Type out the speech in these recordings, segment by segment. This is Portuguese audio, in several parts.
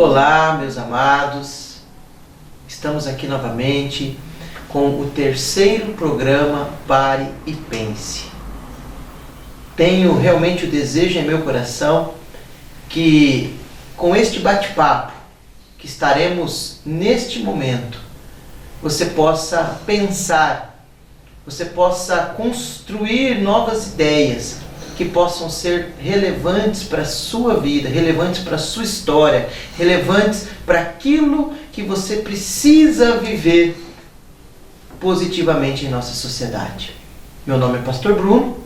Olá, meus amados, estamos aqui novamente com o terceiro programa Pare e Pense. Tenho realmente o desejo em meu coração que com este bate-papo que estaremos neste momento, você possa pensar, você possa construir novas ideias que possam ser relevantes para a sua vida, relevantes para a sua história, relevantes para aquilo que você precisa viver positivamente em nossa sociedade. Meu nome é Pastor Bruno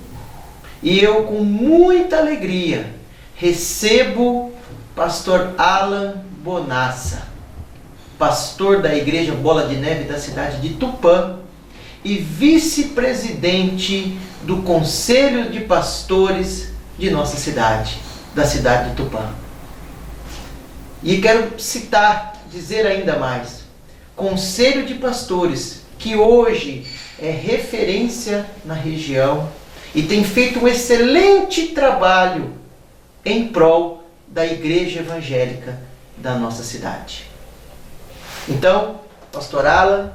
e eu, com muita alegria, recebo Pastor Alan Bonassa, pastor da Igreja Bola de Neve da cidade de Tupã e vice-presidente do Conselho de Pastores de nossa cidade, da cidade de Tupã. E quero dizer ainda mais, Conselho de Pastores, que hoje é referência na região e tem feito um excelente trabalho em prol da Igreja Evangélica da nossa cidade. Então, Pastor Alan,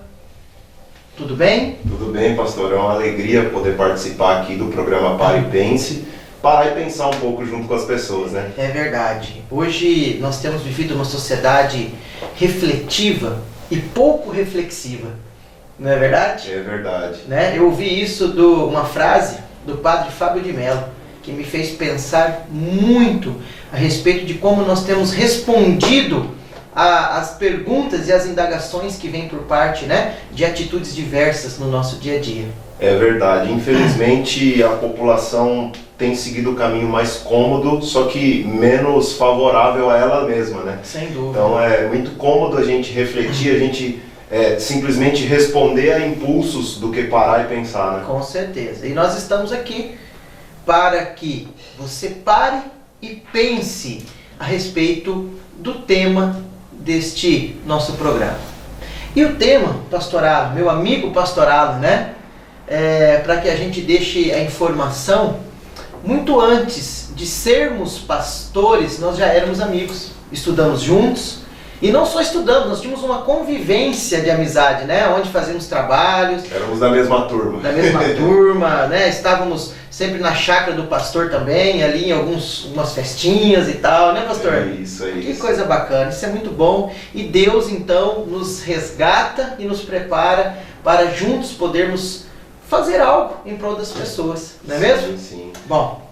tudo bem? Tudo bem, pastor. É uma alegria poder participar aqui do programa Pare e Pense, parar e pensar um pouco junto com as pessoas, né? É verdade. Hoje nós temos vivido uma sociedade refletiva e pouco reflexiva. Não é verdade? É verdade. Né? Eu ouvi uma frase do padre Fábio de Mello, que me fez pensar muito a respeito de como nós temos respondido as perguntas e as indagações que vêm por parte, né, de atitudes diversas no nosso dia a dia. É verdade. Infelizmente, a população tem seguido o caminho mais cômodo, só que menos favorável a ela mesma, né? Sem dúvida. Então é muito cômodo a gente refletir, a gente simplesmente responder a impulsos do que parar e pensar, né? Com certeza. E nós estamos aqui para que você pare e pense a respeito do tema deste nosso programa. E o tema, pastorado, meu amigo pastorado, né? Para que a gente deixe a informação, muito antes de sermos pastores, nós já éramos amigos, estudamos juntos, e não só estudamos, nós tínhamos uma convivência de amizade, né? Onde fazíamos trabalhos. Éramos da mesma turma. Da mesma turma, né? Estávamos sempre na chácara do pastor também, ali em algumas festinhas e tal, né, pastor? É isso. Que coisa bacana, isso é muito bom. E Deus, então, nos resgata e nos prepara para juntos podermos fazer algo em prol das pessoas, não é mesmo? Sim. Bom,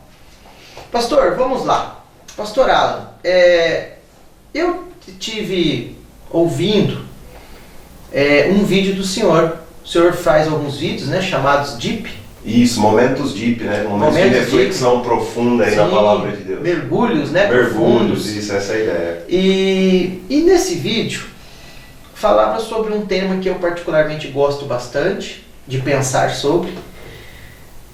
pastor, vamos lá. Pastor Alan, eu tive ouvindo um vídeo do senhor. O senhor faz alguns vídeos, né, chamados Deep. Isso, momentos deep, né? Momentos de reflexão profunda aí na palavra de Deus. Mergulhos, né? Mergulhos, isso, essa é a ideia. E nesse vídeo, falava sobre um tema que eu particularmente gosto bastante de pensar sobre.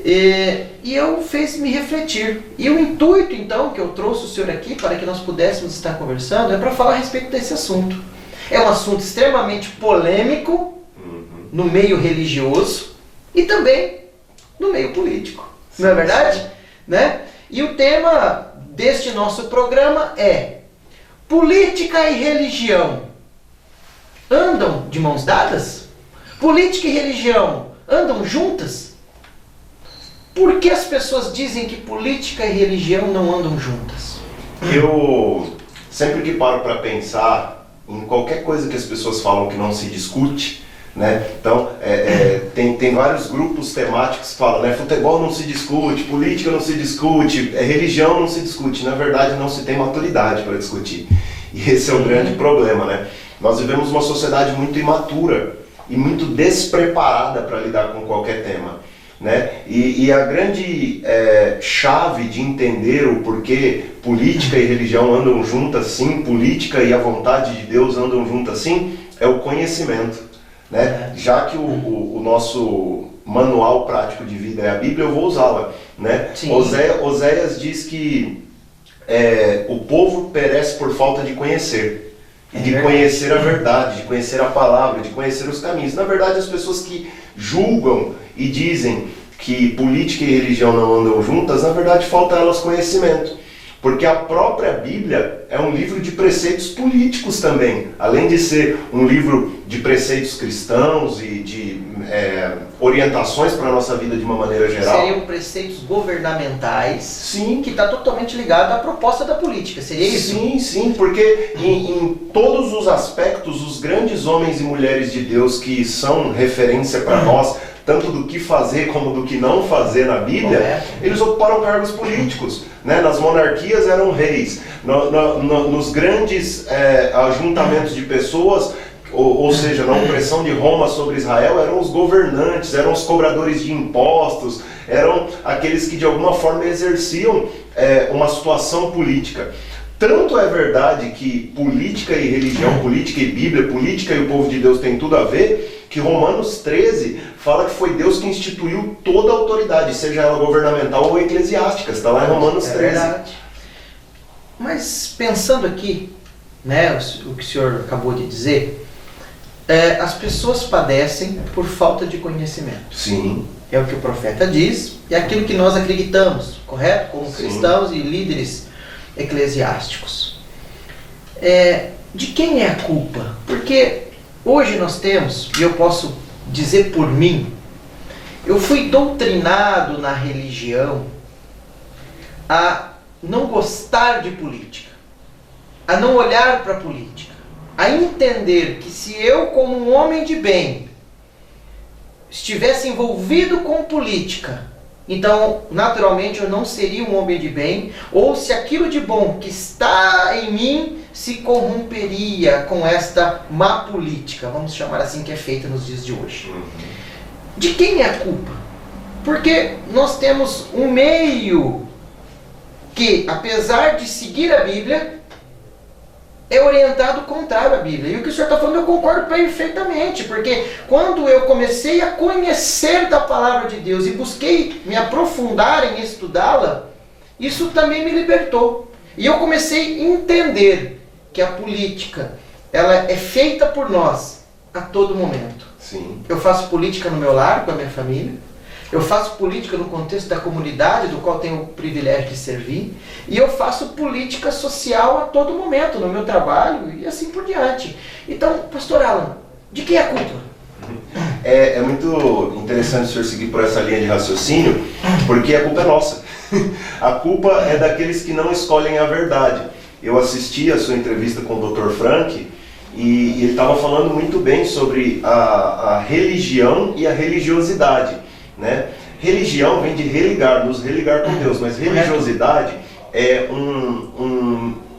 E eu fez-me refletir. E o intuito, então, que eu trouxe o senhor aqui para que nós pudéssemos estar conversando é para falar a respeito desse assunto. É um assunto extremamente polêmico no meio religioso e também no meio político. Sim, não é verdade? Sim. Né? E o tema deste nosso programa é: política e religião andam de mãos dadas? Política e religião andam juntas? Por que as pessoas dizem que política e religião não andam juntas? Eu sempre que paro para pensar em qualquer coisa que as pessoas falam que não se discute, né? Então, tem vários grupos temáticos que falam, né? Futebol não se discute, política não se discute, religião não se discute. Na verdade, não se tem maturidade para discutir. E esse é o grande problema, né? Nós vivemos uma sociedade muito imatura e muito despreparada para lidar com qualquer tema, né? E a grande chave de entender o porquê política e religião andam juntas sim, política e a vontade de Deus andam juntas sim, é o conhecimento. Né? Já que o nosso manual prático de vida é a Bíblia, eu vou usá-la. Né? Oséias diz que o povo perece por falta de conhecer. De conhecer a verdade, de conhecer a palavra, de conhecer os caminhos. Na verdade, as pessoas que julgam e dizem que política e religião não andam juntas, na verdade falta a elas conhecimento. Porque a própria Bíblia é um livro de preceitos políticos também. Além de ser um livro de preceitos cristãos e de orientações para a nossa vida de uma maneira geral. Seriam preceitos governamentais. Sim. Que está totalmente ligado à proposta da política, seria isso? Sim, sim, porque em todos os aspectos, os grandes homens e mulheres de Deus que são referência para nós, tanto do que fazer como do que não fazer na Bíblia, eles ocuparam cargos políticos. Né? Nas monarquias eram reis, nos grandes ajuntamentos de pessoas, ou seja, na opressão de Roma sobre Israel, eram os governantes, eram os cobradores de impostos, eram aqueles que de alguma forma exerciam uma situação política. Tanto é verdade que política e religião, política e Bíblia, política e o povo de Deus tem tudo a ver, que Romanos 13 fala que foi Deus que instituiu toda a autoridade, seja ela governamental ou eclesiástica. Está lá em Romanos 13. Verdade. Mas pensando aqui, né, o que o senhor acabou de dizer, as pessoas padecem por falta de conhecimento. Sim. É o que o profeta diz, e é aquilo que nós acreditamos, correto? Como cristãos e líderes eclesiásticos. De quem é a culpa? Porque hoje nós temos, e eu posso dizer por mim, eu fui doutrinado na religião a não gostar de política, a não olhar para a política, a entender que se eu, como um homem de bem, estivesse envolvido com política, então, naturalmente, eu não seria um homem de bem, ou se aquilo de bom que está em mim se corromperia com esta má política, vamos chamar assim, que é feita nos dias de hoje. De quem é a culpa? Porque nós temos um meio que, apesar de seguir a Bíblia, é orientado contrário à Bíblia. E o que o senhor está falando eu concordo perfeitamente, porque quando eu comecei a conhecer da palavra de Deus e busquei me aprofundar em estudá-la, isso também me libertou. E eu comecei a entender que a política, ela é feita por nós a todo momento. Sim. Eu faço política no meu lar, com a minha família. Eu faço política no contexto da comunidade, do qual tenho o privilégio de servir. E eu faço política social a todo momento, no meu trabalho e assim por diante. Então, pastor Alan, de quem é a culpa? É muito interessante o senhor seguir por essa linha de raciocínio, porque a culpa é nossa. A culpa é daqueles que não escolhem a verdade. Eu assisti a sua entrevista com o Dr. Frank e ele estava falando muito bem sobre a religião e a religiosidade. Né? Religião vem de religar, nos religar com Deus, mas religiosidade é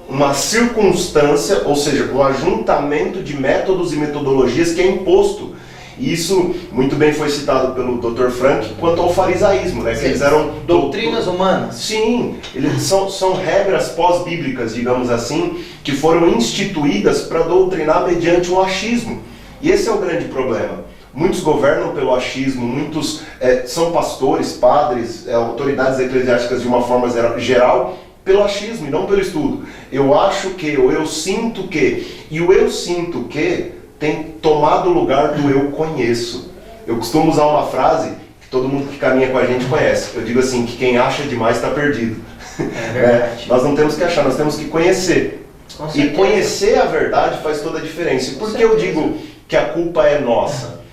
uma circunstância, ou seja, um ajuntamento de métodos e metodologias que é imposto. E isso muito bem foi citado pelo Dr. Frank quanto ao farisaísmo, né? Que eles eram doutrinas humanas. Sim, eles são regras pós-bíblicas, digamos assim, que foram instituídas para doutrinar mediante um achismo. E esse é o grande problema. Muitos governam pelo achismo, muitos são pastores, padres, autoridades eclesiásticas de uma forma geral, pelo achismo e não pelo estudo. Eu acho que, ou eu sinto que, e o eu sinto que tem tomado o lugar do eu conheço. Eu costumo usar uma frase que todo mundo que caminha com a gente conhece. Eu digo assim, que quem acha demais está perdido. É verdade. Nós não temos que achar, nós temos que conhecer. E conhecer a verdade faz toda a diferença. E por que eu digo que a culpa é nossa?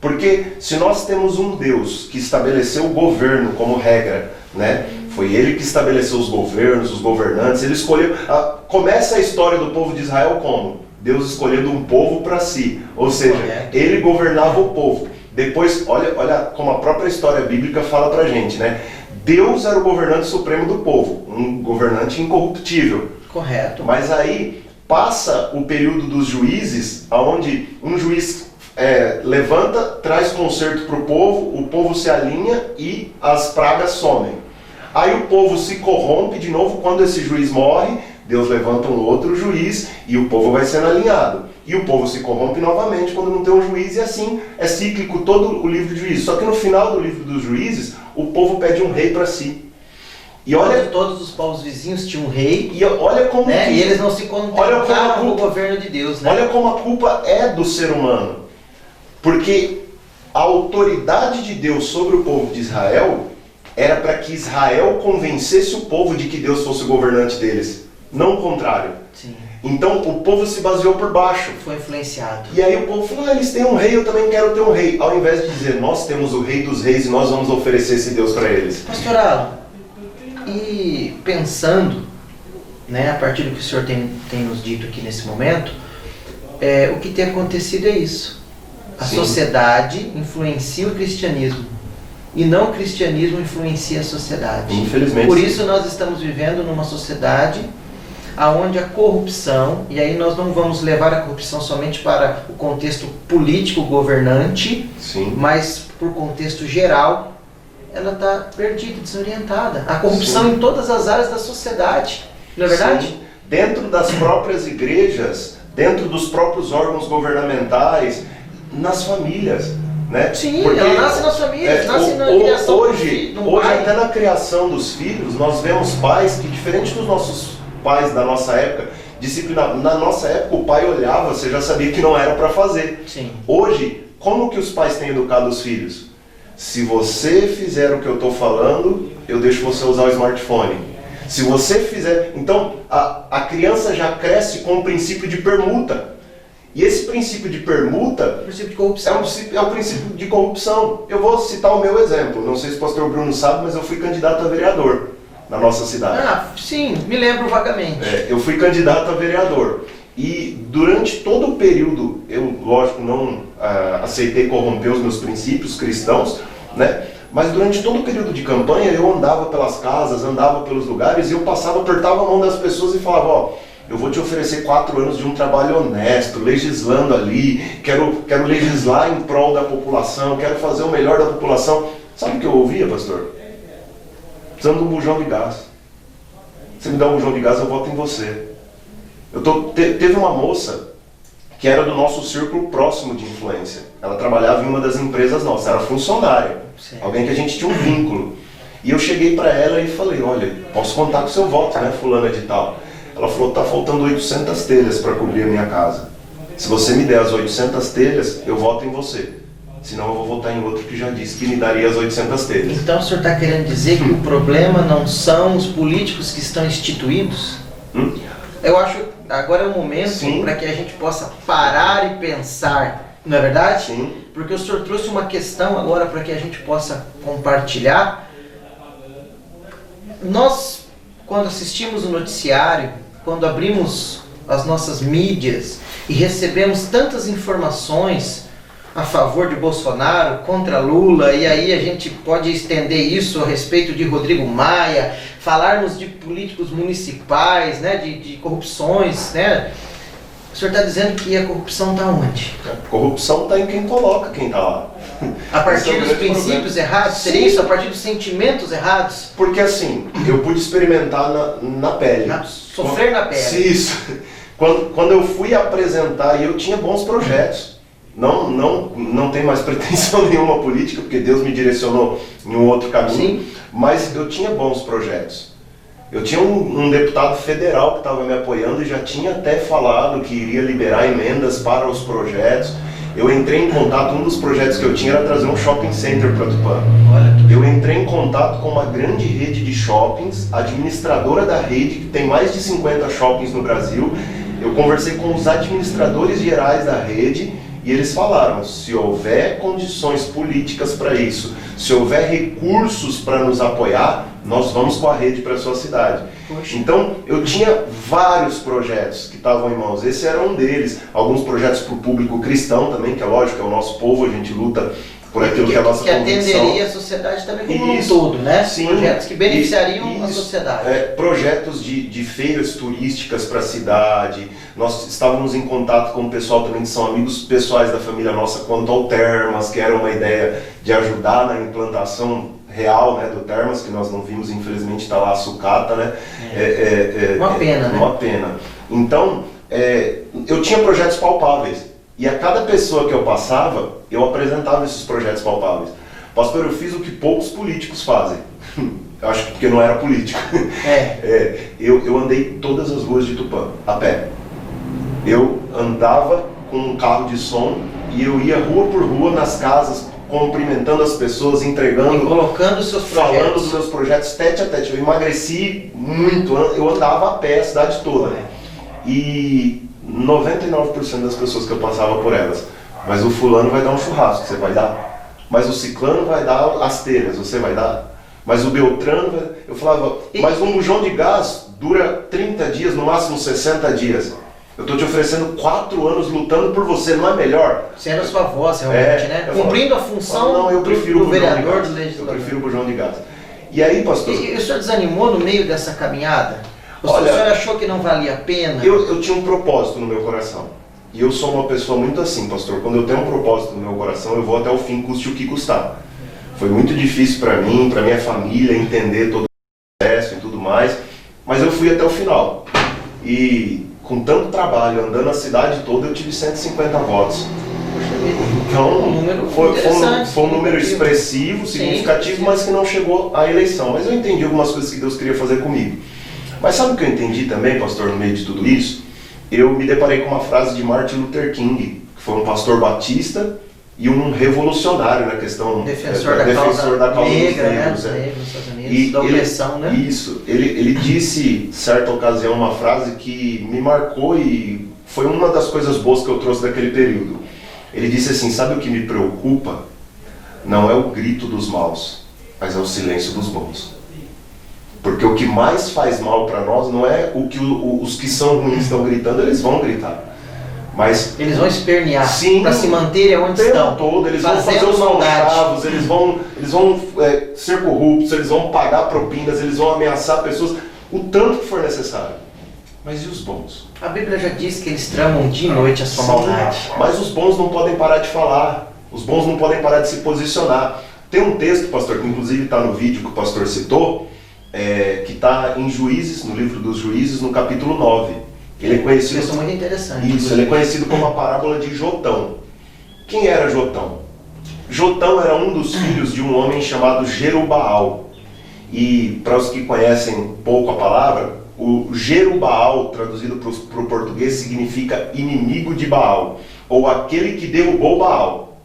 Porque se nós temos um Deus que estabeleceu o governo como regra, né? Foi ele que estabeleceu os governos, os governantes, ele escolheu... Começa a história do povo de Israel como? Deus escolhendo um povo para si, ou seja, ele governava o povo. Depois, olha como a própria história bíblica fala pra gente, né? Deus era o governante supremo do povo, um governante incorruptível. Correto. Mas aí passa o período dos juízes, onde um juiz levanta, traz conserto para o povo se alinha e as pragas somem. Aí o povo se corrompe de novo, quando esse juiz morre, Deus levanta um outro juiz e o povo vai sendo alinhado. E o povo se corrompe novamente quando não tem um juiz, e assim é cíclico todo o livro de Juízes. Só que no final do livro dos Juízes, o povo pede um rei para si. E olha, todos os povos vizinhos tinham um rei, e olha como né? E eles não se contentavam com o governo de Deus. Né? Olha como a culpa é do ser humano. Porque a autoridade de Deus sobre o povo de Israel era para que Israel convencesse o povo de que Deus fosse o governante deles, não o contrário. Sim. Então o povo se baseou por baixo. Foi influenciado. E aí o povo falou, eles têm um rei, eu também quero ter um rei. Ao invés de dizer, nós temos o rei dos reis e nós vamos oferecer esse Deus para eles. Pastor Alan, e pensando, né, a partir do que o senhor tem nos dito aqui nesse momento, o que tem acontecido é isso. A Sim. sociedade influencia o cristianismo e não o cristianismo influencia a sociedade. Infelizmente. Por isso nós estamos vivendo numa sociedade onde a corrupção, e aí nós não vamos levar a corrupção somente para o contexto político governante, Sim. mas por contexto geral, ela está perdida, desorientada. A corrupção Sim. em todas as áreas da sociedade, não é verdade? Sim. Dentro das próprias igrejas, dentro dos próprios órgãos governamentais, nas famílias, né? Sim, porque ela nasce nas famílias, nasce na criação do hoje, filho, do hoje pai. até na criação dos filhos, nós vemos pais que, diferente dos nossos pais da nossa época, disciplinados. Na nossa época, o pai olhava, você já sabia que não era para fazer. Sim. Hoje, como que os pais têm educado os filhos? Se você fizer o que eu estou falando, eu deixo você usar o smartphone. Se você fizer... Então, a criança já cresce com o princípio de permuta. E esse princípio de permuta... O princípio de corrupção. É o princípio de corrupção. Eu vou citar o meu exemplo. Não sei se o pastor Bruno sabe, mas eu fui candidato a vereador na nossa cidade. Ah, sim, me lembro vagamente. Eu fui candidato a vereador. E durante todo o período, eu, lógico, não aceitei corromper os meus princípios cristãos, né? Mas durante todo o período de campanha, eu andava pelas casas, andava pelos lugares, e eu passava, apertava a mão das pessoas e falava, ó, eu vou te oferecer 4 anos de um trabalho honesto, legislando ali, quero legislar em prol da população, quero fazer o melhor da população. Sabe o que eu ouvia, pastor? Precisando de um bujão de gás. Você me dá um bujão de gás, eu voto em você. Teve uma moça que era do nosso círculo próximo de influência. Ela trabalhava em uma das empresas nossas, era funcionária. Certo. Alguém que a gente tinha um vínculo. E eu cheguei para ela e falei, olha, posso contar com o seu voto, né, fulana de tal. Ela falou, tá faltando 800 telhas para cobrir a minha casa. Se você me der as 800 telhas, eu voto em você. Senão eu vou votar em outro que já disse que me daria as 800 telhas. Então o senhor está querendo dizer que o problema não são os políticos que estão instituídos? Eu acho que agora é o momento para que a gente possa parar e pensar, não é verdade? Sim. Porque o senhor trouxe uma questão agora para que a gente possa compartilhar. Nós, quando assistimos o noticiário, quando abrimos as nossas mídias e recebemos tantas informações a favor de Bolsonaro, contra Lula, e aí a gente pode estender isso a respeito de Rodrigo Maia, falarmos de políticos municipais, né, de corrupções, né? O senhor está dizendo que a corrupção está onde? A corrupção está em quem coloca quem está lá. A partir dos princípios errados? Seria isso? A partir dos sentimentos errados? Porque assim, eu pude experimentar na pele. Sofrer na pele. Isso. Quando eu fui apresentar, e eu tinha bons projetos. Não tenho mais pretensão nenhuma política, porque Deus me direcionou em um outro caminho. Sim. Mas eu tinha bons projetos. Eu tinha um deputado federal que estava me apoiando e já tinha até falado que iria liberar emendas para os projetos. Eu entrei em contato, um dos projetos que eu tinha era trazer um shopping center para Tupã. Eu entrei em contato com uma grande rede de shoppings, administradora da rede, que tem mais de 50 shoppings no Brasil. Eu conversei com os administradores gerais da rede e eles falaram, se houver condições políticas para isso, se houver recursos para nos apoiar, nós vamos com a rede para a sua cidade. Poxa. Então, eu tinha vários projetos que estavam em mãos. Esse era um deles. Alguns projetos para o público cristão também, que é lógico, é o nosso povo, a gente luta por aquilo que é a nossa convicção. Que atenderia a sociedade também como um todo, né? Sim, projetos que beneficiariam a sociedade. Projetos de feiras turísticas para a cidade. Nós estávamos em contato com o pessoal também, que são amigos pessoais da família nossa, quanto ao Termas, que era uma ideia de ajudar na implantação real, né, do Termas, que nós não vimos, infelizmente está lá a sucata, né? Uma pena, né? Uma pena. Então, eu tinha projetos palpáveis. E a cada pessoa que eu passava, eu apresentava esses projetos palpáveis. Pastor, eu fiz o que poucos políticos fazem. Eu acho que porque não era político. Eu andei todas as ruas de Tupã, a pé. Eu andava com um carro de som e eu ia rua por rua nas casas, cumprimentando as pessoas, E entregando, colocando os seus falando projetos. dos meus projetos tete a tete. Eu emagreci muito, eu andava a pé a cidade toda. E 99% das pessoas que eu passava por elas, mas o fulano vai dar um churrasco, você vai dar? Mas o ciclano vai dar as telhas, você vai dar? Mas o Beltrano vai... Eu falava, mas um bujão de gás dura 30 dias, no máximo 60 dias. Eu estou te oferecendo 4 anos lutando por você, não é melhor? Você era a sua voz, realmente, né? Cumprindo a função não, eu prefiro do vereador, do legislador. Eu prefiro o bujão de gás. E aí, pastor... E o senhor desanimou no meio dessa caminhada? Olha, o senhor achou que não valia a pena? Eu tinha um propósito no meu coração. E eu sou uma pessoa muito assim, pastor. Quando eu tenho um propósito no meu coração, eu vou até o fim, custe o que custar. Foi muito difícil para mim, para minha família, entender todo o processo e tudo mais. Mas eu fui até o final. E com tanto trabalho, andando a cidade toda, eu tive 150 votos. Então, foi um número expressivo, significativo, mas que não chegou à eleição. Mas eu entendi algumas coisas que Deus queria fazer comigo. Mas sabe o que eu entendi também, pastor, no meio de tudo isso? Eu me deparei com uma frase de Martin Luther King, que foi um pastor batista e um revolucionário na questão defensor da causa negra, dos negros, né? Nos Estados Unidos, da opressão, né? Isso, ele disse, certa ocasião, uma frase que me marcou e foi uma das coisas boas que eu trouxe daquele período. Ele disse assim, sabe o que me preocupa? Não é o grito dos maus, mas é o silêncio dos bons. Porque o que mais faz mal para nós não é o que os que são ruins estão gritando, eles vão gritar. Mas eles vão espernear para se manterem onde estão. Todo, eles vão fazer os conchavos, eles vão ser corruptos, eles vão pagar propinas, eles vão ameaçar pessoas, o tanto que for necessário. Mas e os bons? A Bíblia já diz que eles tramam dia e noite a sua maldade. Mas os bons não podem parar de falar, os bons não podem parar de se posicionar. Tem um texto, pastor, que inclusive está no vídeo que o pastor citou, que está em Juízes, no livro dos Juízes, no capítulo 9. Ele é conhecido... Isso é muito interessante. Isso, ele é conhecido como a parábola de Jotão. Quem era Jotão? Jotão era um dos filhos de um homem chamado Jerubaal. E para os que conhecem pouco a palavra, o Jerubaal, traduzido para o português, significa inimigo de Baal, ou aquele que derrubou Baal.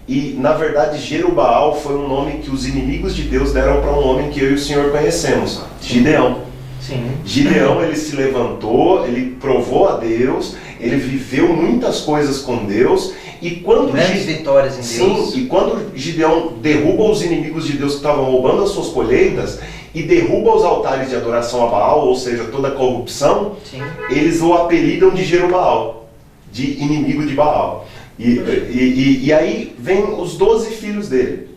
E, na verdade, Jerubaal foi um nome que os inimigos de Deus deram para um homem que eu e o Senhor conhecemos, Gideão. Sim. Gideão, ele se levantou, ele provou a Deus, ele viveu muitas coisas com Deus, e quando vitórias em Deus. Sim, e quando Gideão derruba os inimigos de Deus que estavam roubando as suas colheitas, e derruba os altares de adoração a Baal, ou seja, toda a corrupção, sim, eles o apelidam de Jerubaal, de inimigo de Baal. E aí vem os 12 filhos dele.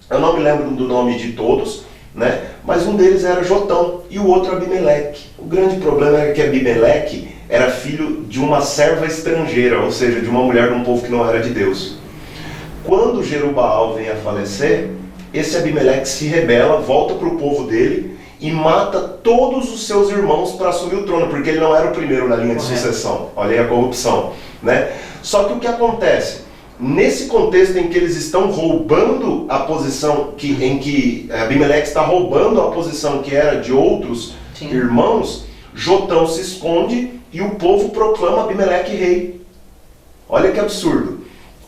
Eu não me lembro do nome de todos, né? Mas um deles era Jotão e o outro Abimeleque. O grande problema era que Abimeleque era filho de uma serva estrangeira, ou seja, de uma mulher de um povo que não era de Deus. Quando Jerubaal vem a falecer, esse Abimeleque se rebela, volta para o povo dele e mata todos os seus irmãos para assumir o trono, porque ele não era o primeiro na linha de sucessão. Olha aí a corrupção, né? Só que o que acontece? Nesse contexto em que eles estão roubando a posição, em que Abimeleque está roubando a posição que era de outros irmãos, Jotão se esconde e o povo proclama Abimeleque rei. Olha que absurdo.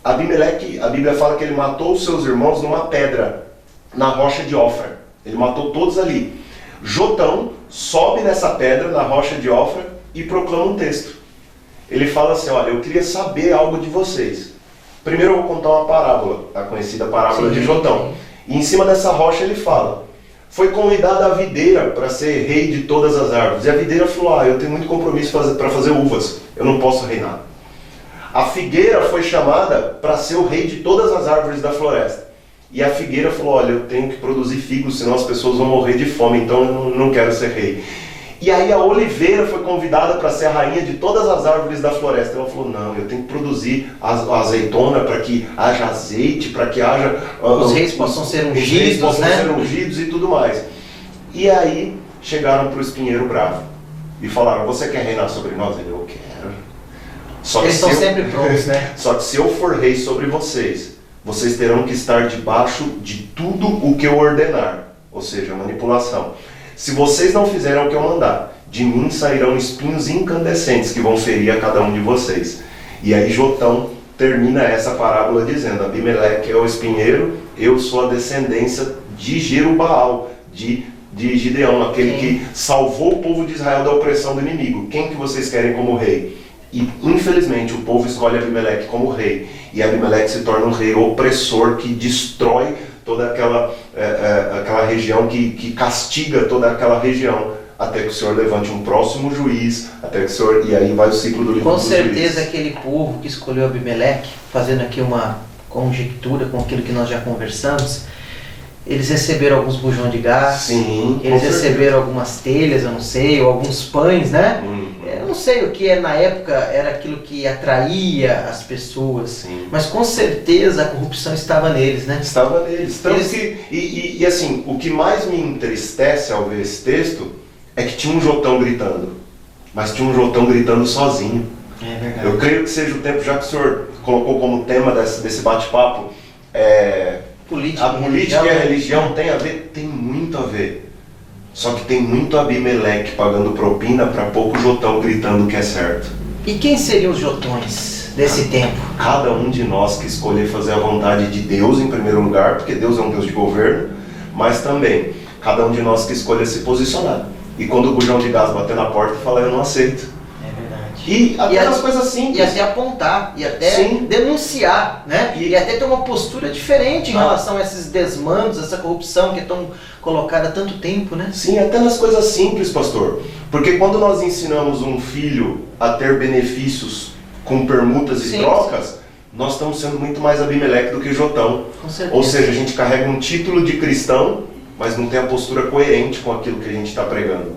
Abimeleque, a Bíblia fala que ele matou os seus irmãos numa pedra, na rocha de Ofra. Ele matou todos ali. Jotão sobe nessa pedra, na rocha de Ofra, e proclama um texto. Ele fala assim, olha, eu queria saber algo de vocês. Primeiro eu vou contar uma parábola, a conhecida parábola de Jotão. E em cima dessa rocha ele fala, foi convidada a videira para ser rei de todas as árvores. E a videira falou, eu tenho muito compromisso para fazer uvas, eu não posso reinar. A figueira foi chamada para ser o rei de todas as árvores da floresta. E a figueira falou, olha, eu tenho que produzir figos, senão as pessoas vão morrer de fome, então eu não quero ser rei. E aí a oliveira foi convidada para ser a rainha de todas as árvores da floresta. Ela falou, não, eu tenho que produzir a azeitona para que haja azeite, para que haja... Os reis possam ser ungidos, os reis possam ser ungidos e tudo mais. E aí chegaram para o espinheiro bravo e falaram, você quer reinar sobre nós? Ele, eu quero. Só que eles estão sempre prontos, né? Só que se eu for rei sobre vocês, vocês terão que estar debaixo de tudo o que eu ordenar. Ou seja, manipulação. Se vocês não fizerem o que eu mandar, de mim sairão espinhos incandescentes que vão ferir a cada um de vocês. E aí Jotão termina essa parábola dizendo: Abimeleque é o espinheiro, eu sou a descendência de Jerubaal, de Gideão, aquele que salvou o povo de Israel da opressão do inimigo. Quem que vocês querem como rei? E infelizmente o povo escolhe Abimeleque como rei, e Abimeleque se torna um rei opressor que destrói toda aquela região, que castiga toda aquela região, até que o Senhor levante um próximo juiz, até que o Senhor, e aí vai o ciclo do livro Com dos certeza juízes. aquele povo que escolheu Abimeleque, fazendo aqui uma conjectura com aquilo que nós já conversamos, eles receberam alguns bujões de gás, Sim, eles com certeza. receberam algumas telhas, eu não sei, ou alguns pães, né? Eu não sei o que na época era aquilo que atraía as pessoas, Sim. mas com certeza a corrupção estava neles, né? Estava neles. Tanto Eles- que, assim, o que mais me entristece ao ver esse texto é que tinha um Jotão gritando, mas tinha um Jotão gritando sozinho. É verdade. Eu creio que seja o tempo, já que o senhor colocou como tema desse bate-papo, Política, a política e a né? religião tem a ver? Tem muito a ver. Só que tem muito Abimeleque pagando propina para pouco Jotão gritando que é certo. E quem seriam os jotões desse tempo? Cada um de nós que escolher fazer a vontade de Deus em primeiro lugar, porque Deus é um Deus de governo, mas também cada um de nós que escolher se posicionar. E quando o bujão de gás bater na porta, falar: eu não aceito. É verdade. E até a- as coisas simples. E até apontar, e até Sim. denunciar, né? E até ter uma postura diferente em Ah. relação a esses desmandos, essa corrupção que é tão colocada há tanto tempo, né? Sim, até nas coisas simples, pastor. Porque quando nós ensinamos um filho a ter benefícios com permutas Sim, e trocas, nós estamos sendo muito mais Abimeleque do que Jotão. Com certeza. Ou seja, a gente carrega um título de cristão, mas não tem a postura coerente com aquilo que a gente está pregando.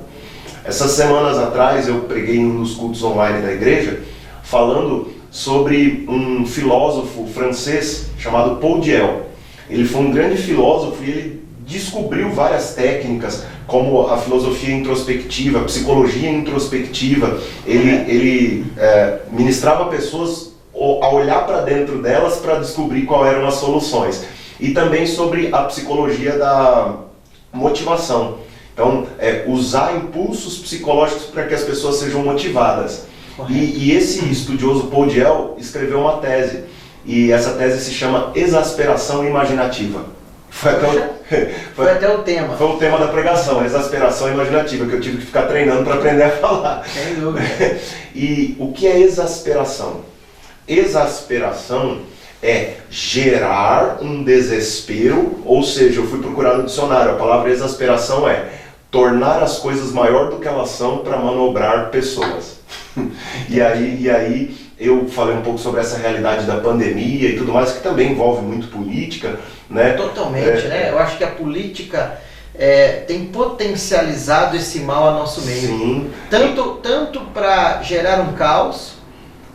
Essas semanas atrás eu preguei nos cultos online da igreja, falando sobre um filósofo francês chamado Paul Diel. Ele foi um grande filósofo e ele descobriu várias técnicas, como a filosofia introspectiva, a psicologia introspectiva. Ele ministrava pessoas a olhar para dentro delas para descobrir quais eram as soluções. E também sobre a psicologia da motivação. Então, usar impulsos psicológicos para que as pessoas sejam motivadas. E esse estudioso Paul Diel escreveu uma tese, e essa tese se chama Exasperação Imaginativa. Foi até o tema. Foi o tema da pregação, a exasperação imaginativa, que eu tive que ficar treinando para aprender a falar. Sem dúvida. E o que é exasperação? Exasperação é gerar um desespero, ou seja, eu fui procurar no dicionário, a palavra exasperação é tornar as coisas maior do que elas são para manobrar pessoas. E aí eu falei um pouco sobre essa realidade da pandemia e tudo mais, que também envolve muito política, né? Totalmente, né? Eu acho que a política tem potencializado esse mal a nosso meio. Sim. Tanto para gerar um caos,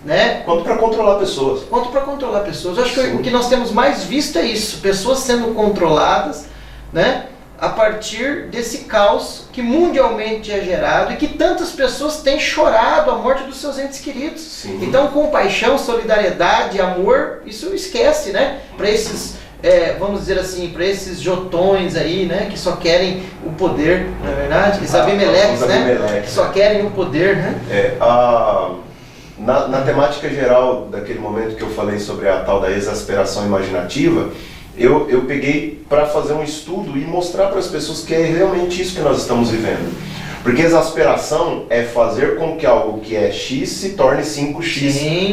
né? Quanto para controlar pessoas. Quanto para controlar pessoas. Eu acho que Sim. o que nós temos mais visto é isso, pessoas sendo controladas, né? A partir desse caos que mundialmente é gerado e que tantas pessoas têm chorado a morte dos seus entes queridos. Sim. Então, compaixão, solidariedade, amor, isso esquece, né? Para esses, vamos dizer assim, para esses jotões aí, né? Que só querem o poder, não é verdade? Os Abimeleques, né? Abimeleques, Que só querem o poder, né? Na temática geral daquele momento que eu falei sobre a tal da exasperação imaginativa, eu peguei para fazer um estudo e mostrar para as pessoas que é realmente isso que nós estamos vivendo. Porque exasperação é fazer com que algo que é X se torne 5X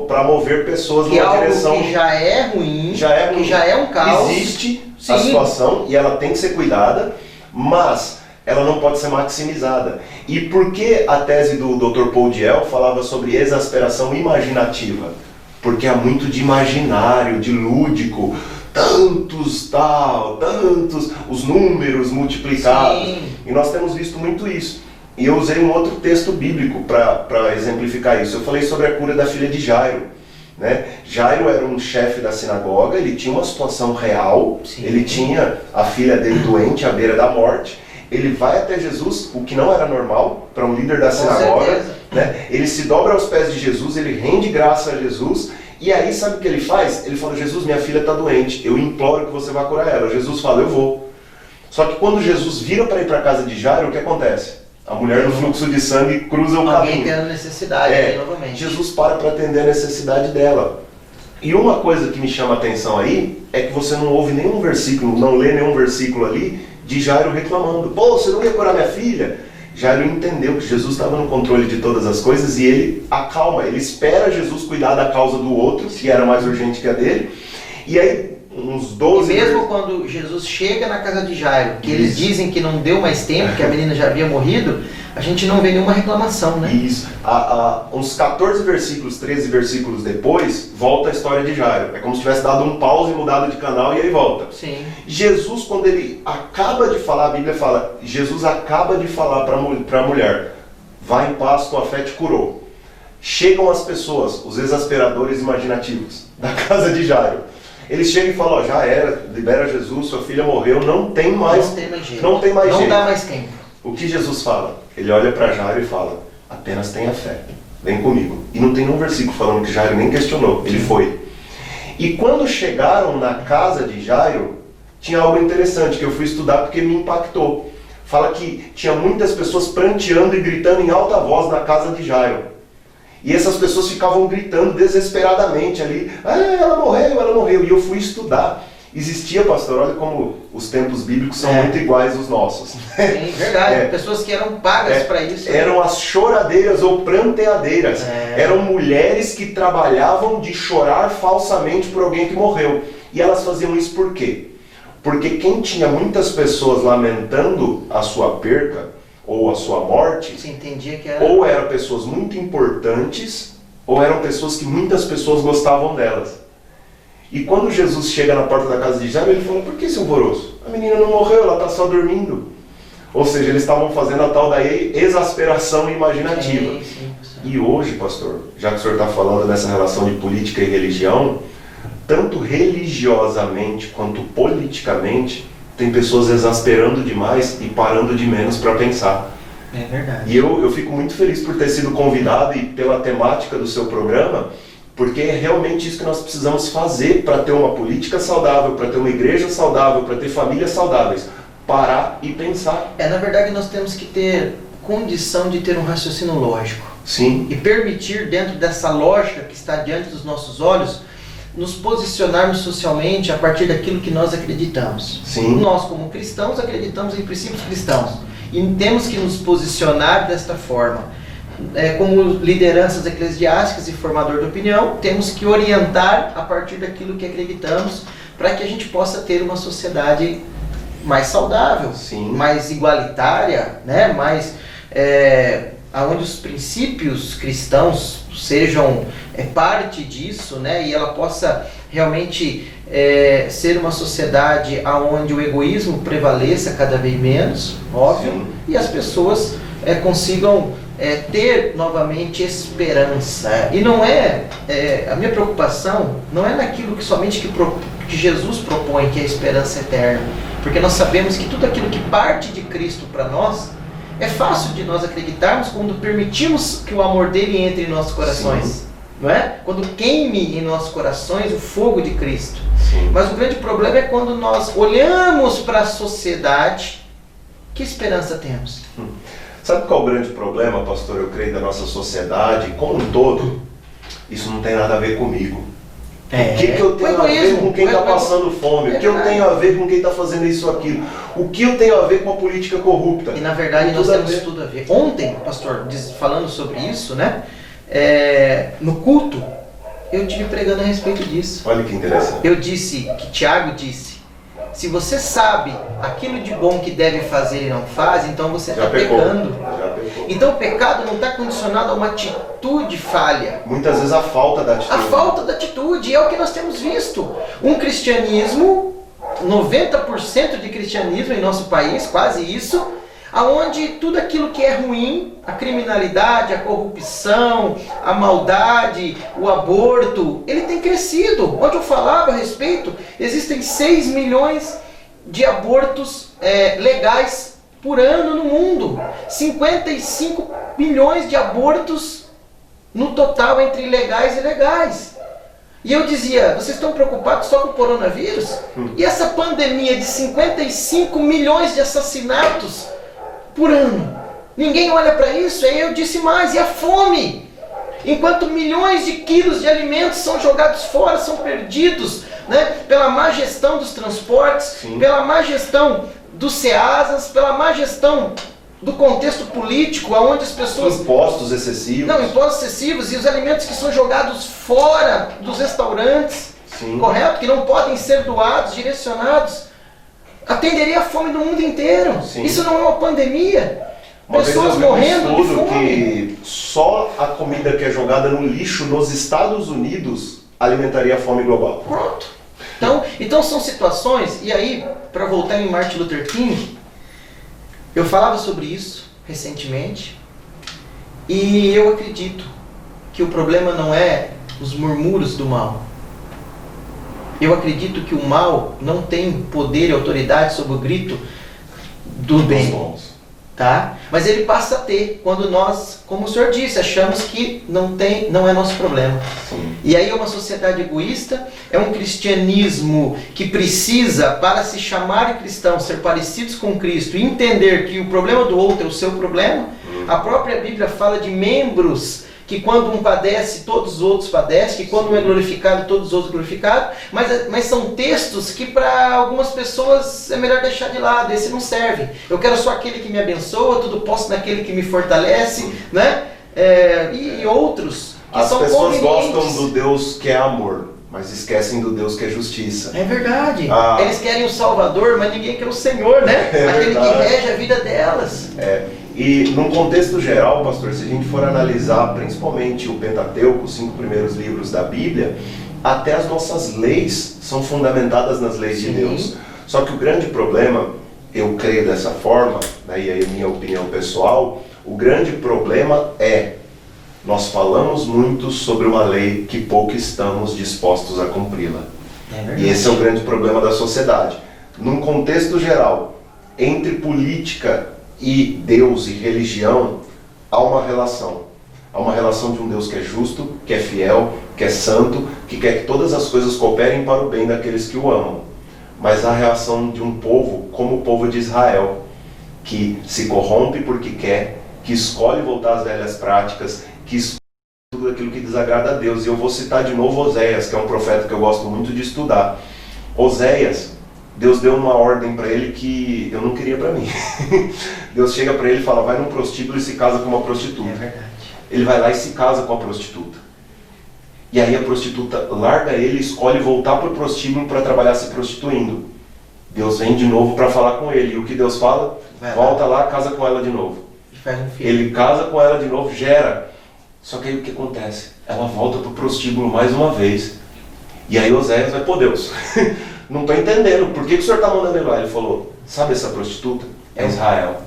para mover pessoas Que numa algo direção que já é ruim, que já é um caos. Existe a Sim. situação e ela tem que ser cuidada, mas ela não pode ser maximizada. E por que a tese do Dr. Paul Diel falava sobre exasperação imaginativa? Porque há muito de imaginário, de lúdico, tantos, os números multiplicados. Sim. E nós temos visto muito isso. E eu usei um outro texto bíblico para exemplificar isso. Eu falei sobre a cura da filha de Jairo. Né? Jairo era um chefe da sinagoga, ele tinha uma situação real, Sim. ele tinha a filha dele doente à beira da morte. Ele vai até Jesus, o que não era normal para um líder da sinagoga, né? Ele se dobra aos pés de Jesus, ele rende graça a Jesus, e aí sabe o que ele faz? Ele fala: Jesus, minha filha está doente, eu imploro que você vá curar ela. Jesus fala: eu vou. Só que quando Jesus vira para ir para a casa de Jairo, o que acontece? A mulher do fluxo de sangue cruza o Alguém caminho. tendo necessidade, novamente. Jesus para atender a necessidade dela. E uma coisa que me chama a atenção aí é que você não ouve nenhum versículo, não lê nenhum versículo ali de Jairo reclamando. Pô, você não ia curar minha filha? Jairo entendeu que Jesus estava no controle de todas as coisas e ele acalma, ele espera Jesus cuidar da causa do outro, que era mais urgente que a dele. E aí, uns 12... E mesmo quando Jesus chega na casa de Jairo, que eles dizem que não deu mais tempo, que a menina já havia morrido, a gente não vê nenhuma reclamação, né? Isso. Uns 14 versículos, 13 versículos depois, volta a história de Jairo. É como se tivesse dado um pause e mudado de canal e aí volta. Sim. Jesus, quando ele acaba de falar, a Bíblia fala, Jesus acaba de falar para a mulher, vai em paz, tua fé te curou. Chegam as pessoas, os exasperadores imaginativos, da casa de Jairo. Eles chegam e falam, já era, libera Jesus, sua filha morreu, não tem mais jeito. Não dá mais tempo. O que Jesus fala? Ele olha para Jairo e fala, apenas tenha fé, vem comigo. E não tem nenhum versículo falando que Jairo nem questionou, ele foi. E quando chegaram na casa de Jairo, tinha algo interessante que eu fui estudar porque me impactou. Fala que tinha muitas pessoas pranteando e gritando em alta voz na casa de Jairo. E essas pessoas ficavam gritando desesperadamente ali, ela morreu. E eu fui estudar. Existia, pastor, olha como os tempos bíblicos são muito iguais aos nossos. Sim, verdade. Pessoas que eram pagas para isso. Eram as choradeiras ou pranteadeiras. Eram mulheres que trabalhavam de chorar falsamente por alguém que morreu. E elas faziam isso por quê? Porque quem tinha muitas pessoas lamentando a sua perca ou a sua morte, se entendia que era... ou eram pessoas muito importantes, ou eram pessoas que muitas pessoas gostavam delas. E quando Jesus chega na porta da casa de Jairo, ele fala, por que esse alvoroço? A menina não morreu, ela está só dormindo. Ou seja, eles estavam fazendo a tal da exasperação imaginativa. Sim. E hoje, pastor, já que o senhor está falando dessa relação de política e religião, tanto religiosamente quanto politicamente, tem pessoas exasperando demais e parando de menos para pensar. É verdade. E eu fico muito feliz por ter sido convidado e pela temática do seu programa, porque é realmente isso que nós precisamos fazer para ter uma política saudável, para ter uma igreja saudável, para ter famílias saudáveis. Parar e pensar. Na verdade, nós temos que ter condição de ter um raciocínio lógico. Sim. E permitir, dentro dessa lógica que está diante dos nossos olhos, nos posicionarmos socialmente a partir daquilo que nós acreditamos. Sim. Nós, como cristãos, acreditamos em princípios cristãos. E temos que nos posicionar desta forma. Como lideranças eclesiásticas e formador de opinião, temos que orientar a partir daquilo que acreditamos para que a gente possa ter uma sociedade mais saudável, sim, mais igualitária, né? Mais, onde os princípios cristãos sejam parte disso, né? E ela possa realmente ser uma sociedade onde o egoísmo prevaleça cada vez menos, óbvio, sim, e as pessoas consigam ter novamente esperança. E não a minha preocupação não é naquilo que somente que Jesus propõe, que é a esperança eterna, porque nós sabemos que tudo aquilo que parte de Cristo para nós é fácil de nós acreditarmos quando permitimos que o amor dele entre em nossos corações. Sim. Não é? Quando queime em nossos corações o fogo de Cristo. Sim. Mas o grande problema é quando nós olhamos para a sociedade, que esperança temos? Sabe qual é o grande problema, pastor, eu creio, da nossa sociedade como um todo? Isso não tem nada a ver comigo. O que eu tenho a ver com quem está passando fome? O que eu tenho a ver com quem está fazendo isso ou aquilo? O que eu tenho a ver com a política corrupta? E na verdade nós temos tudo a ver. Ontem, pastor, falando sobre isso, né? No culto, eu estive pregando a respeito disso. Olha que interessante. Eu disse, que Tiago disse, se você sabe aquilo de bom que deve fazer e não faz, então você está pecando. Já pecou. Então o pecado não está condicionado a uma atitude falha. Muitas vezes a falta da atitude. A falta da atitude, é o que nós temos visto. Um cristianismo, 90% de cristianismo em nosso país, quase isso, aonde tudo aquilo que é ruim, a criminalidade, a corrupção, a maldade, o aborto, ele tem crescido. Ontem eu falava a respeito, existem 6 milhões de abortos legais por ano no mundo. 55 milhões de abortos no total entre ilegais e legais. E eu dizia, vocês estão preocupados só com o coronavírus? E essa pandemia de 55 milhões de assassinatos por ano? Ninguém olha para isso. Aí eu disse mais, e a fome? enquanto milhões de quilos de alimentos são jogados fora, são perdidos, né? Pela má gestão dos transportes, Sim. pela má gestão dos CEASAs, pela má gestão do contexto político, onde as pessoas... Impostos excessivos. Não, impostos excessivos e os alimentos que são jogados fora dos restaurantes, Sim. correto? Que não podem ser doados, direcionados. Atenderia a fome do mundo inteiro. Sim. Isso não é uma pandemia. Uma vez Pessoas eu vi um morrendo de estudo fome. que só a comida que é jogada no lixo nos Estados Unidos alimentaria a fome global. Pronto. Então são situações, e aí, para voltar em Martin Luther King, eu falava sobre isso recentemente, e eu acredito que o problema não é os murmúrios do mal. Eu acredito que o mal não tem poder e autoridade sobre o grito do bem, tá? Mas ele passa a ter quando nós, como o senhor disse, achamos que não é nosso problema. Sim. E aí é uma sociedade egoísta, é um cristianismo que precisa, para se chamar cristão, ser parecidos com Cristo e entender que o problema do outro é o seu problema. A própria Bíblia fala de membros que quando um padece, todos os outros padecem, que quando um é glorificado, todos os outros glorificados, mas são textos que para algumas pessoas é melhor deixar de lado, esse não serve. Eu quero só aquele que me abençoa, tudo posso naquele que me fortalece, né? E outros que As são pessoas convenientes. gostam do Deus que é amor, mas esquecem do Deus que é justiça. É verdade. Ah. Eles querem o Salvador, mas ninguém quer o Senhor, né? É aquele verdade. que rege a vida delas. E num contexto geral, pastor, se a gente for analisar principalmente o Pentateuco, os 5 primeiros livros da Bíblia, até as nossas leis são fundamentadas nas leis de Sim. Deus. Só que o grande problema, eu creio dessa forma, né, e aí a minha opinião pessoal, o grande problema é, nós falamos muito sobre uma lei que pouco estamos dispostos a cumpri-la. É verdade. E esse é o grande problema da sociedade. Num contexto geral, entre política e Deus e religião, há uma relação. Há uma relação de um Deus que é justo, que é fiel, que é santo, que quer que todas as coisas cooperem para o bem daqueles que o amam. Mas há a reação de um povo, como o povo de Israel, que se corrompe porque quer, que escolhe voltar às velhas práticas, que escolhe tudo aquilo que desagrada a Deus. E eu vou citar de novo Oséias, que é um profeta que eu gosto muito de estudar. Oséias, Deus deu uma ordem para ele que eu não queria para mim. Deus chega para ele e fala, vai num prostíbulo e se casa com uma prostituta. É verdade. Ele vai lá e se casa com a prostituta. E aí a prostituta larga ele e escolhe voltar para o prostíbulo para trabalhar se prostituindo. Deus vem de novo para falar com ele. E o que Deus fala? Vai lá. Volta lá, casa com ela de novo. E faz um filho. Ele casa com ela de novo, gera. Só que aí o que acontece? Ela volta para o prostíbulo mais uma vez. E aí Oséias vai, pô Deus, não estou entendendo, por que o senhor está mandando ele lá? Ele falou, sabe essa prostituta? É Israel.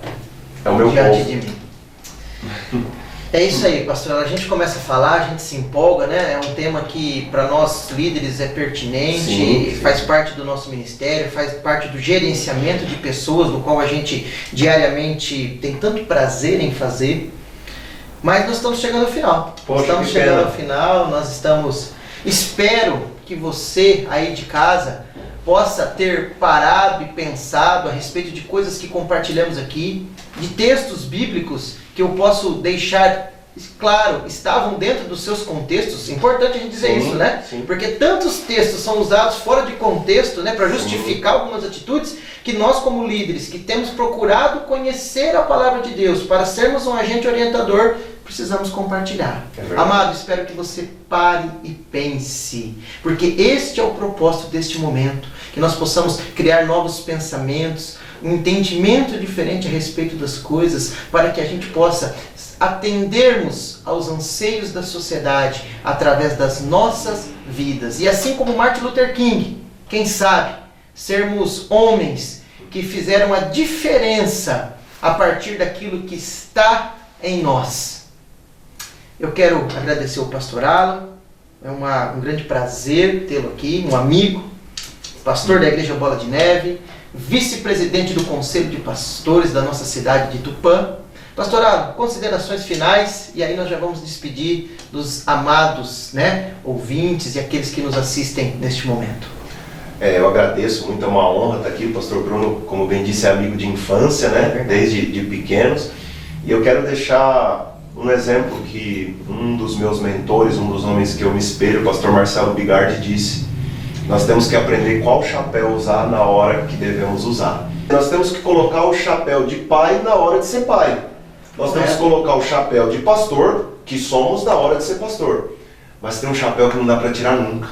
É o meu Diante povo. de mim. É isso aí, pastor. A gente começa a falar, a gente se empolga, né? É um tema que para nós líderes é pertinente, Sim. faz parte do nosso ministério, faz parte do gerenciamento de pessoas, do qual a gente diariamente tem tanto prazer em fazer. Mas nós estamos chegando ao final. Poxa, estamos que chegando pena. ao final, nós estamos... Espero que você aí de casa possa ter parado e pensado a respeito de coisas que compartilhamos aqui, de textos bíblicos que eu posso deixar claro, estavam dentro dos seus contextos. Importante a gente dizer Sim, isso, né? sim. Porque tantos textos são usados fora de contexto, né, para justificar algumas atitudes, que nós como líderes que temos procurado conhecer a palavra de Deus para sermos um agente orientador, precisamos compartilhar. É verdade. Amado, espero que você pare e pense, porque este é o propósito deste momento, que nós possamos criar novos pensamentos, um entendimento diferente a respeito das coisas, para que a gente possa atendermos aos anseios da sociedade através das nossas vidas. E assim como Martin Luther King, quem sabe, sermos homens que fizeram a diferença a partir daquilo que está em nós. Eu quero agradecer o pastor Alan, é um grande prazer tê-lo aqui, um amigo, pastor da Igreja Bola de Neve, vice-presidente do Conselho de Pastores da nossa cidade de Tupã. Pastor Alan, considerações finais, e aí nós já vamos despedir dos amados, né, ouvintes e aqueles que nos assistem neste momento. Eu agradeço muito, é uma honra estar aqui. O pastor Bruno, como bem disse, é amigo de infância, né? Desde de pequenos. E eu quero deixar um exemplo que um dos meus mentores, um dos homens que eu me espelho, o pastor Marcelo Bigardi, disse: nós temos que aprender qual chapéu usar na hora que devemos usar. Nós temos que colocar o chapéu de pai na hora de ser pai. Nós temos que colocar o chapéu de pastor, que somos, na hora de ser pastor. Mas tem um chapéu que não dá para tirar nunca: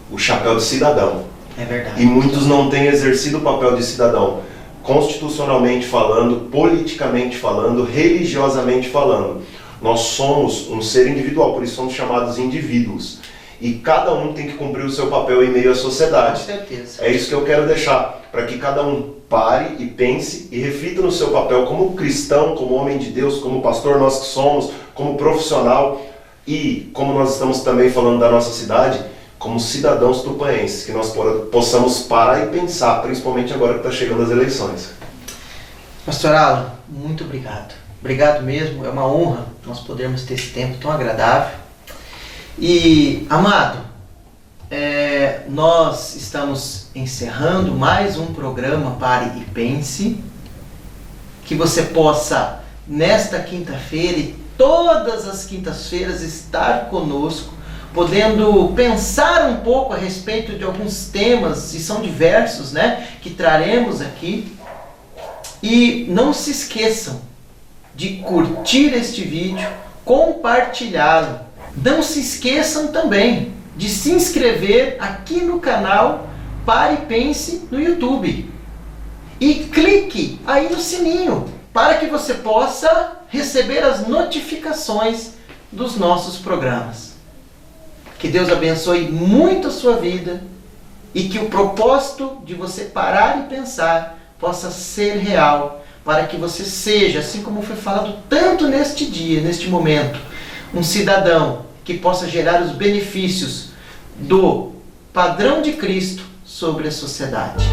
o chapéu de cidadão. É verdade. E muitos não têm exercido o papel de cidadão, constitucionalmente falando, politicamente falando, religiosamente falando. Nós somos um ser individual, por isso somos chamados indivíduos. E cada um tem que cumprir o seu papel em meio à sociedade. Com certeza. É isso que eu quero deixar, para que cada um pare e pense e reflita no seu papel como cristão, como homem de Deus, como pastor nós que somos, como profissional e, como nós estamos também falando da nossa cidade, como cidadãos tupanenses, que nós possamos parar e pensar, principalmente agora que está chegando as eleições. Pastor Alan, muito obrigado. Obrigado mesmo, é uma honra nós podermos ter esse tempo tão agradável. E, amado, nós estamos encerrando mais um programa Pare e Pense. Que você possa, nesta quinta-feira e todas as quintas-feiras, estar conosco, podendo pensar um pouco a respeito de alguns temas, e são diversos, né, que traremos aqui. E não se esqueçam de curtir este vídeo, compartilhá-lo. Não se esqueçam também de se inscrever aqui no canal Pare e Pense no YouTube. E clique aí no sininho para que você possa receber as notificações dos nossos programas. Que Deus abençoe muito a sua vida e que o propósito de você parar e pensar possa ser real, para que você seja, assim como foi falado tanto neste dia, neste momento, um cidadão que possa gerar os benefícios do padrão de Cristo sobre a sociedade.